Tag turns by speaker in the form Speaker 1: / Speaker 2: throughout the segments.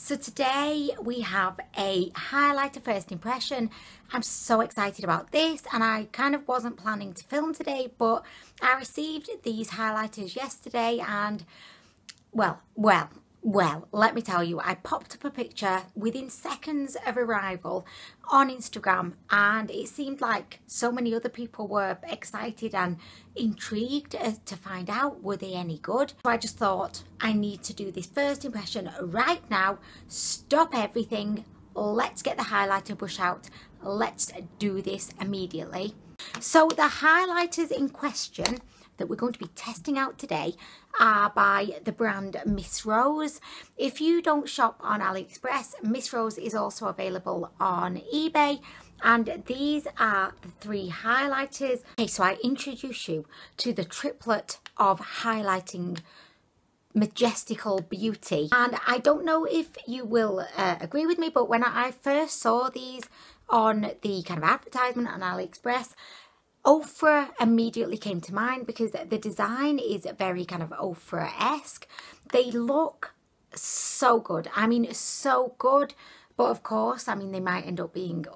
Speaker 1: So today we have a highlighter first impression. I'm so excited about this, and I kind of wasn't planning to film today, but I received these highlighters yesterday and well, let me tell you, I popped up a picture within seconds of arrival on Instagram, and it seemed like so many other people were excited and intrigued to find out were they any good. So I just thought I need to do this first impression right now. Stop everything. Let's get the highlighter brush out. Let's do this immediately. So the highlighters in question that we're going to be testing out today are by the brand Miss Rose. If you don't shop on AliExpress, Miss Rose is also available on eBay, and these are the three highlighters. Okay, so I introduce you to the triplet of highlighting majestical beauty, and I don't know if you will agree with me, but when I first saw these on the kind of advertisement on AliExpress, Ofra immediately came to mind because the design is very kind of Ofra-esque. They look so good. I mean, so good. But of course, I mean, they might end up being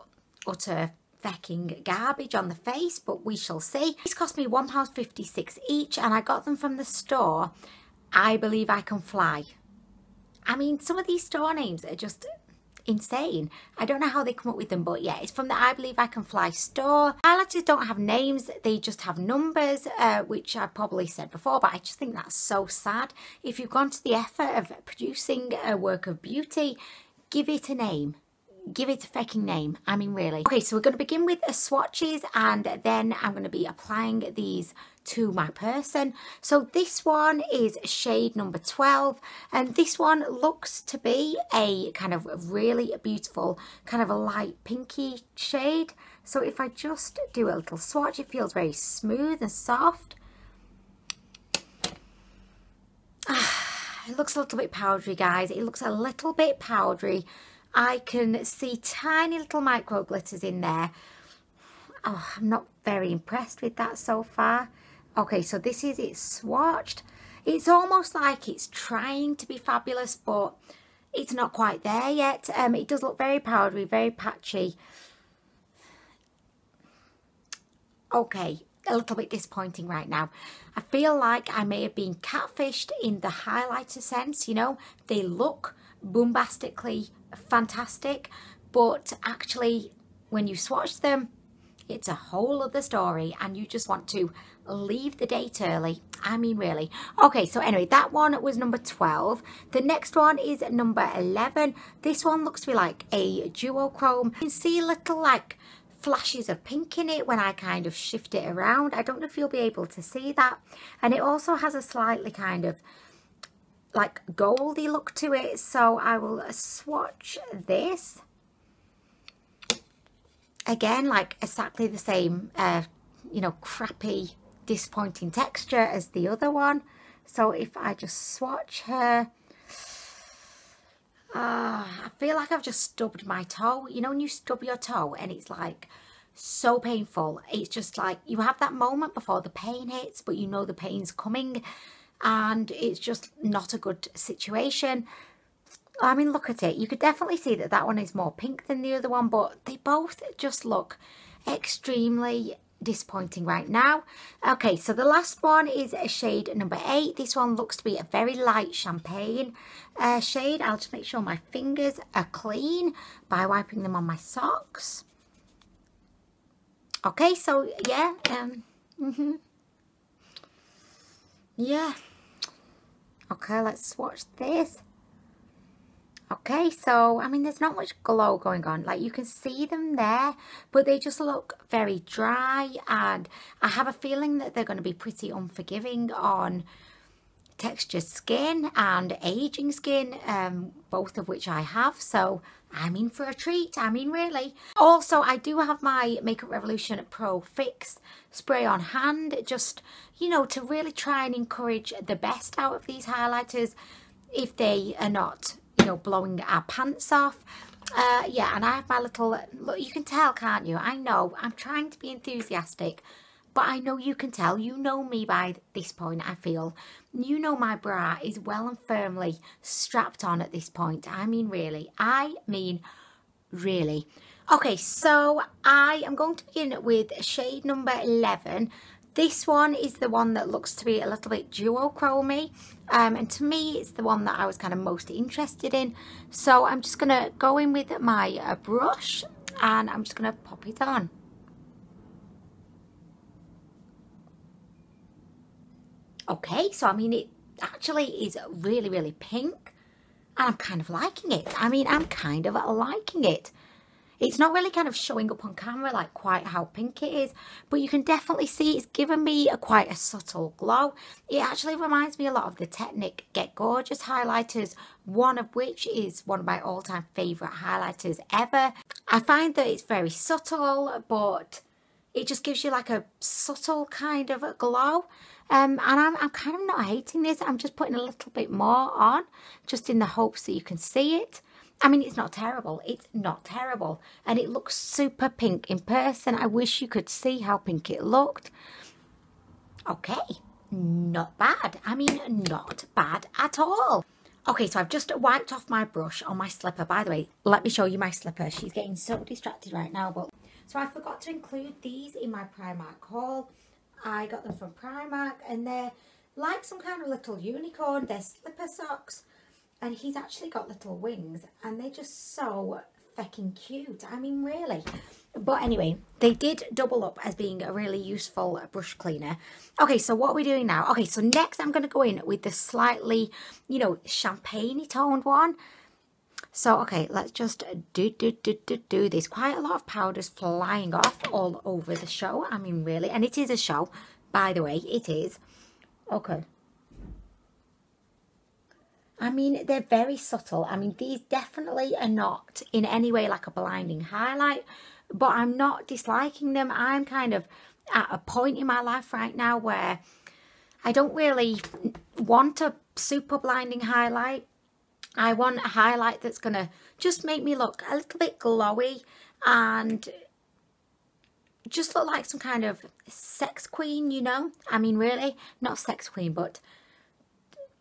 Speaker 1: utter fecking garbage on the face, but we shall see. These cost me £1.56 each, and I got them from the store I Believe I Can Fly. I mean, some of these store names are just insane. I don't know how they come up with them, but yeah, it's from the I Believe I Can Fly store. Highlighters don't have names, they just have numbers, which I probably said before, but I just think that's so sad. If you've gone to the effort of producing a work of beauty, give it a name. Give it a fucking name. I mean, really. Okay, so we're going to begin with swatches, and then I'm going to be applying these to my person. So this one is shade number 12, and this one looks to be a kind of really beautiful kind of a light pinky shade. So if I just do a little swatch, it feels very smooth and soft. It looks a little bit powdery, guys. It looks a little bit powdery. I can see tiny little micro glitters in there. Oh, I'm not very impressed with that so far. Okay, so this is it swatched. It's almost like it's trying to be fabulous, but it's not quite there yet. It does look very powdery, very patchy. Okay, a little bit disappointing right now. I feel like I may have been catfished in the highlighter sense, you know. They look bombastically fantastic, but actually when you swatch them, it's a whole other story, and you just want to leave the date early. I mean, really. Okay, so anyway, that one was number 12. The next one is number 11. This one looks to be like a duochrome. You can see little like flashes of pink in it when I kind of shift it around. I don't know if you'll be able to see that. And it also has a slightly kind of like goldy look to it. So I will swatch this. Again, like exactly the same, you know, crappy, disappointing texture as the other one. So if I just swatch her, I feel like I've just stubbed my toe. You know when you stub your toe and it's like so painful. It's just like you have that moment before the pain hits, but you know the pain's coming, and it's just not a good situation. I mean, look at it. You could definitely see that that one is more pink than the other one, but they both just look extremely disappointing right now. Okay, so the last one is a shade number 8. This one looks to be a very light champagne shade. I'll just make sure my fingers are clean by wiping them on my socks. Okay, so yeah, yeah. Okay, let's swatch this. Okay, so, I mean, there's not much glow going on. Like, you can see them there, but they just look very dry, and I have a feeling that they're going to be pretty unforgiving on textured skin and aging skin, both of which I have. So, I'm in for a treat. I mean, really. Also, I do have my Makeup Revolution Pro Fix spray on hand, just, you know, to really try and encourage the best out of these highlighters if they are not, you know, blowing our pants off. Yeah, and I have my little, look, you can tell, can't you? I know, I'm trying to be enthusiastic, but I know you can tell. You know me by this point, I feel. You know my bra is well and firmly strapped on at this point. I mean really. Okay, so I am going to begin with shade number 11. This one is the one that looks to be a little bit duochrome-y, and to me it's the one that I was kind of most interested in. So I'm just going to go in with my brush and I'm just going to pop it on. Okay, so I mean it actually is really, really pink and I'm kind of liking it. I mean, I'm kind of liking it. It's not really kind of showing up on camera like quite how pink it is, but you can definitely see it's given me quite a subtle glow. It actually reminds me a lot of the Technic Get Gorgeous highlighters, one of which is one of my all-time favourite highlighters ever. I find that it's very subtle, but it just gives you like a subtle kind of a glow. And I'm kind of not hating this. I'm just putting a little bit more on, just in the hopes that you can see it. I mean, it's not terrible. It's not terrible. And it looks super pink in person. I wish you could see how pink it looked. Okay, not bad. I mean, not bad at all. Okay, so I've just wiped off my brush on my slipper. By the way, let me show you my slipper. She's getting so distracted right now. But so I forgot to include these in my Primark haul. I got them from Primark and they're like some kind of little unicorn. They're slipper socks. And he's actually got little wings and they're just so fecking cute. I mean, really. But anyway, they did double up as being a really useful brush cleaner. Okay, so what are we doing now? Okay, so next I'm going to go in with the slightly, you know, champagne-y toned one. So, okay, let's just do this. Quite a lot of powders flying off all over the show. I mean, really. And it is a show, by the way. It is. Okay. I mean, they're very subtle. I mean, these definitely are not in any way like a blinding highlight, but I'm not disliking them. I'm kind of at a point in my life right now where I don't really want a super blinding highlight. I want a highlight that's going to just make me look a little bit glowy and just look like some kind of sex queen, you know? I mean, really, not sex queen, but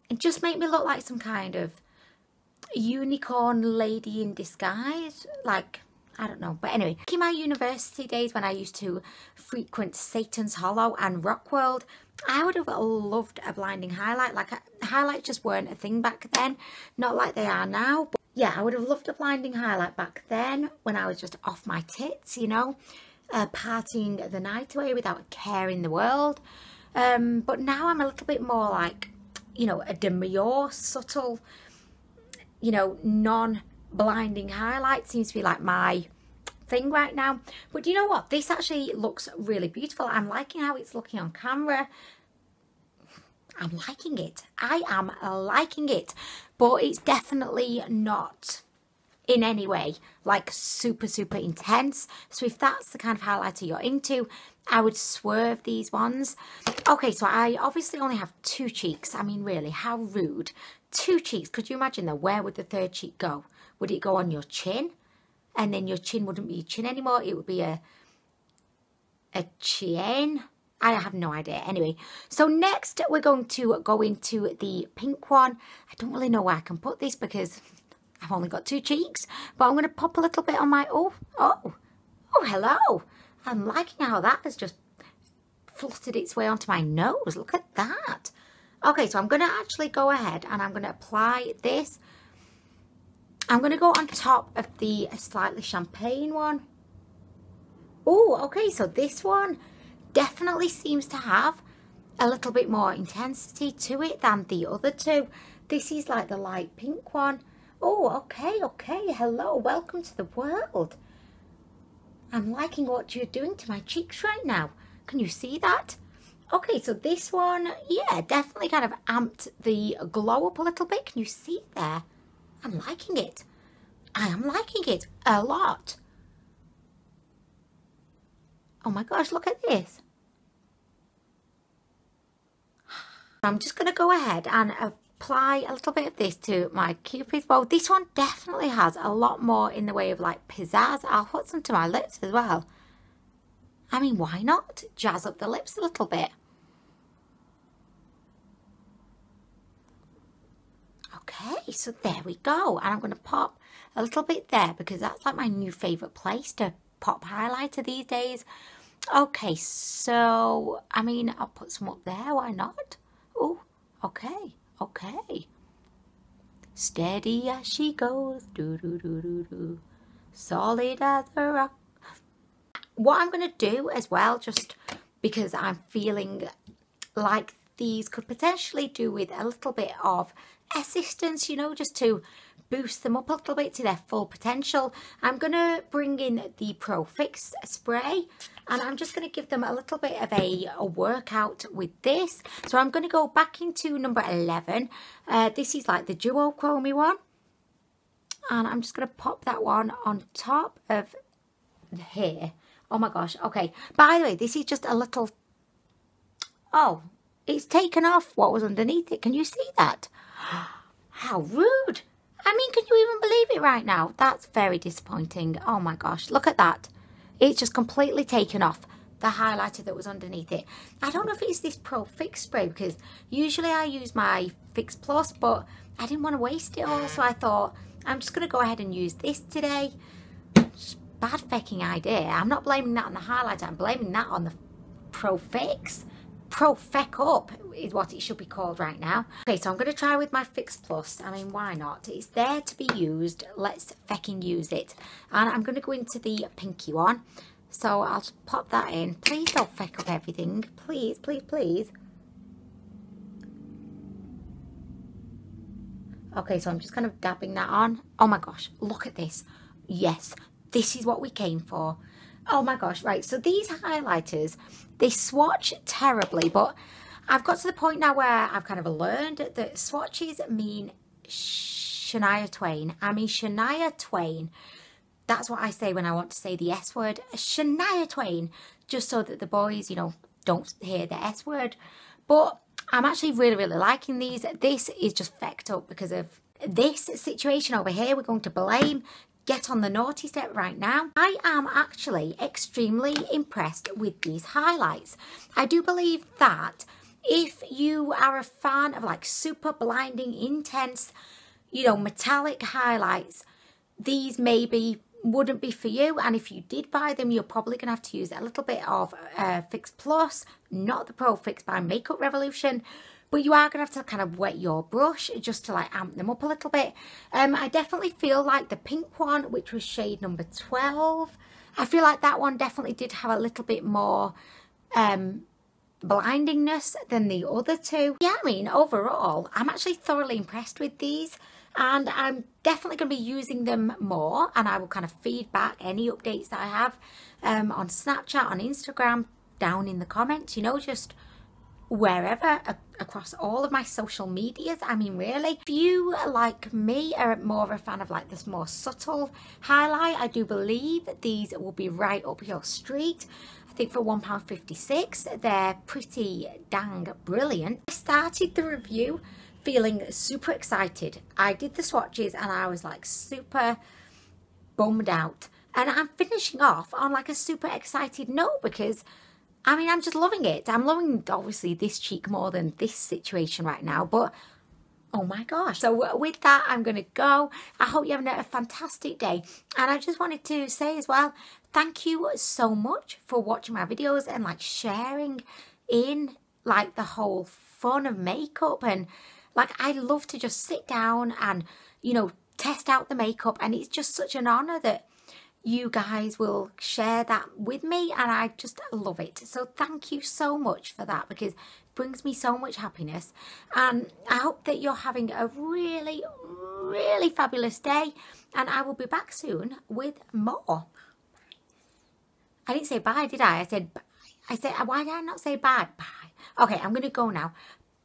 Speaker 1: it just make me look like some kind of unicorn lady in disguise. Like, I don't know. But anyway, in my university days when I used to frequent Satan's Hollow and Rockworld, I would have loved a blinding highlight. Like, highlights just weren't a thing back then. Not like they are now. But yeah, I would have loved a blinding highlight back then when I was just off my tits, you know, partying the night away without a care in the world. But now I'm a little bit more like, you know, a demure, subtle, you know, non-blinding highlight seems to be like my thing right now. But do you know what? This actually looks really beautiful. I'm liking how it's looking on camera. I'm liking it. I am liking it. But it's definitely not in any way like super, super intense. So if that's the kind of highlighter you're into, I would swerve these ones. Okay, so I obviously only have 2 cheeks. I mean, really, how rude. 2 cheeks. Could you imagine that? Where would the 3rd cheek go? Would it go on your chin? And then your chin wouldn't be your chin anymore. It would be a chin. I have no idea. Anyway, so next we're going to go into the pink one. I don't really know where I can put this because I've only got 2 cheeks. But I'm going to pop a little bit on my... Oh, hello. I'm liking how that has just fluttered its way onto my nose. Look at that. Okay, so I'm going to actually go ahead and I'm going to apply this. I'm going to go on top of the slightly champagne one. Oh, okay, so this one definitely seems to have a little bit more intensity to it than the other 2. This is like the light pink one. Oh, okay, hello, welcome to the world. I'm liking what you're doing to my cheeks right now. Can you see that? Okay, so this one, yeah, definitely kind of amped the glow up a little bit. Can you see it there? I'm liking it. I am liking it a lot. Oh my gosh, look at this. I'm just going to go ahead and apply a little bit of this to my Cupid's bow. This one definitely has a lot more in the way of like pizzazz. I'll put some to my lips as well. I mean, why not jazz up the lips a little bit? Okay, so there we go. And I'm going to pop a little bit there because that's like my new favourite place to pop highlighter these days. Okay, so, I mean, I'll put some up there. Why not? Oh, okay, okay. Steady as she goes. Do, do, do, do, do. Solid as a rock. What I'm going to do as well, just because I'm feeling like these could potentially do with a little bit of assistance, you know, just to boost them up a little bit to their full potential. I'm going to bring in the Pro Fix spray and I'm just going to give them a little bit of a workout with this. So I'm going to go back into number 11. This is like the Duochrome one. And I'm just going to pop that one on top of here. Oh my gosh. Okay. By the way, this is just a little... Oh, it's taken off what was underneath it. Can you see that? How rude. I mean, can you even believe it right now? That's very disappointing. Oh my gosh. Look at that. It's just completely taken off the highlighter that was underneath it. I don't know if it's this Pro Fix spray because usually I use my Fix Plus, but I didn't want to waste it all. So I thought I'm just going to go ahead and use this today. Just bad fecking idea. I'm not blaming that on the highlighter. I'm blaming that on the Pro Fix. Pro Feck Up is what it should be called right now. Okay, so I'm going to try with my Fix Plus. I mean, why not? It's there to be used. Let's fecking use it. And I'm going to go into the pinky one. So I'll just pop that in. Please don't feck up everything. Please, please, please. Okay, so I'm just kind of dabbing that on. Oh my gosh, look at this. Yes, this is what we came for. Oh my gosh, right, so these highlighters, they swatch terribly, but I've got to the point now where I've kind of learned that swatches mean Shania Twain. I mean, Shania Twain. That's what I say when I want to say the S word. Shania Twain, just so that the boys, you know, don't hear the S word. But I'm actually really, really liking these. This is just fecked up because of this situation over here. We're going to blame... Get on the naughty step right now. I am actually extremely impressed with these highlights. I do believe that if you are a fan of like super blinding, intense, you know, metallic highlights, these maybe wouldn't be for you. And if you did buy them, you're probably going to have to use a little bit of Fix Plus, not the Pro Fix by Makeup Revolution. But you are going to have to kind of wet your brush just to like amp them up a little bit. I definitely feel like the pink one, which was shade number 12, I feel like that one definitely did have a little bit more blindingness than the other two. Yeah, I mean, overall, I'm actually thoroughly impressed with these. And I'm definitely going to be using them more. And I will kind of feed back any updates that I have on Snapchat, on Instagram, down in the comments, you know, just... wherever across all of my social medias. I mean, really, if you like me are more of a fan of like this more subtle highlight, I do believe these will be right up your street. I think for £1.56 they're pretty dang brilliant. I started the review feeling super excited. I did the swatches and I was like super bummed out, and I'm finishing off on like a super excited note because I mean, I'm just loving it. I'm loving, obviously, this cheek more than this situation right now. But, oh my gosh. So with that, I'm going to go. I hope you're having a fantastic day. And I just wanted to say as well, thank you so much for watching my videos and, like, sharing in, like, the whole fun of makeup. And, like, I love to just sit down and, you know, test out the makeup. And it's just such an honour that you guys will share that with me, and I just love it. So thank you so much for that because it brings me so much happiness, and I hope that you're having a really, really fabulous day, and I will be back soon with more. I didn't say bye, did I? I said bye. I said, why did I not say bye? Bye. Okay, I'm going to go now.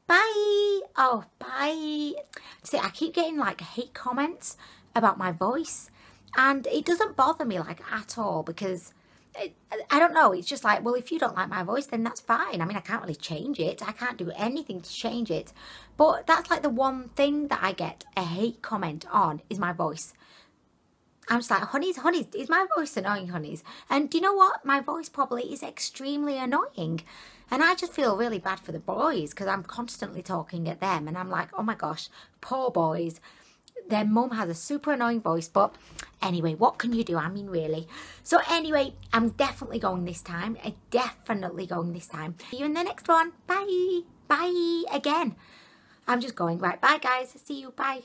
Speaker 1: Bye. Oh, bye. See, I keep getting like hate comments about my voice. And it doesn't bother me like at all because I don't know. It's just like, well, if you don't like my voice, then that's fine. I mean, I can't really change it. I can't do anything to change it. But that's like the one thing that I get a hate comment on is my voice. I'm just like, honeys, is my voice annoying, honeys? And do you know what? My voice probably is extremely annoying. And I just feel really bad for the boys because I'm constantly talking at them. And I'm like, oh my gosh, poor boys. Their mum has a super annoying voice. But anyway, what can you do? I mean, really. So anyway, I'm definitely going this time. I'm definitely going this time. See you in the next one. Bye. Bye again. I'm just going. Right, bye guys. See you. Bye.